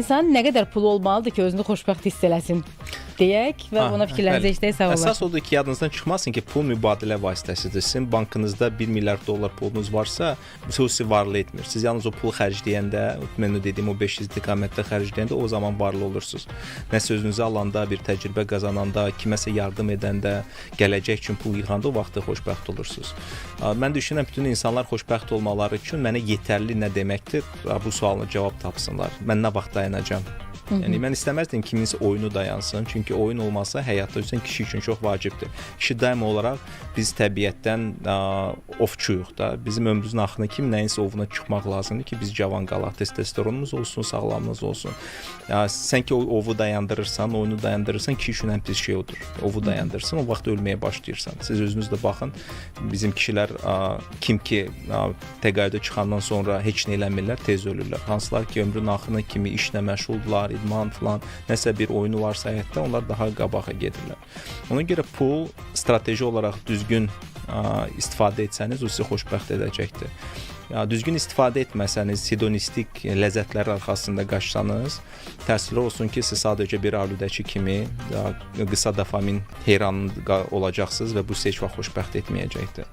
insan nə qədər pulu olmalıdır ki, özünü xoşbəxt hiss eləsin deyək və ona fikirlərinizi eşidək, sağ olun. Əsas odur ki, yadınızdan çıxmasın ki, pul mübadilə vasitəsidir. Sizin bankınızda 1 milyard dollar pulunuz varsa, bu sizi varlı etmir. Siz yalnız o pulu xərcləyəndə, mən dediyim o 5 istiqamətdə xərcləyəndə o zaman varlı olursunuz. Nə sözünüzü alanda, bir təcrübə qazananda, kiməsə yardım edəndə, gələcək üçün pul yığanda o vaxtda xoşbəxt olursunuz. Mən düşünürəm, bütün insanlar xoşbəxt olmaları üçün mənə yetərli nə deməkdir? Bu sualına cavab tapsınlar. Mən nə vaxt dayanacam? Yəni mən istəməzdim kiminsə oyunu dayansın. Çünki oyun olmasa həyatda üçün kişi üçün çox vacibdir. Kişi daim olaraq biz təbiətdən ovçuyuq da. Bizim ömrümüzün axırına kimi nəyinsə ovuna çıxmaq lazımdır ki, biz cavan qalaq, testosteronumuz olsun, sağlamlığımız olsun. Sən ki o ovu dayandırırsan, oyunu dayandırırsan, kişi üçün ən pis şey odur. Ovu dayandırırsan, o vaxt ölməyə başlayırsan. Siz özünüz də baxın, bizim kişilər kim ki təqaüdə çıxandan sonra heç nə eləmirlər, tez ölürlər. Hansılar ki ömrünün axırına kimi işlə məşğuldurlar, idman falan, nəsə bir oyunu varsa həyatda, onlar daha qabağa gedirlər. Ona görə pul strateji olaraq düzgün istifadə etsəniz, o sizi xoşbəxt edəcəkdir. Düzgün istifadə etməsəniz, hedonistik ləzzətlər arxasında qaçsanız, təəssüflər olsun ki, siz sadəcə bir aludəçi kimi qısa dopamin heyranı olacaqsınız və bu sizi heç vaxt xoşbəxt etməyəcəkdir.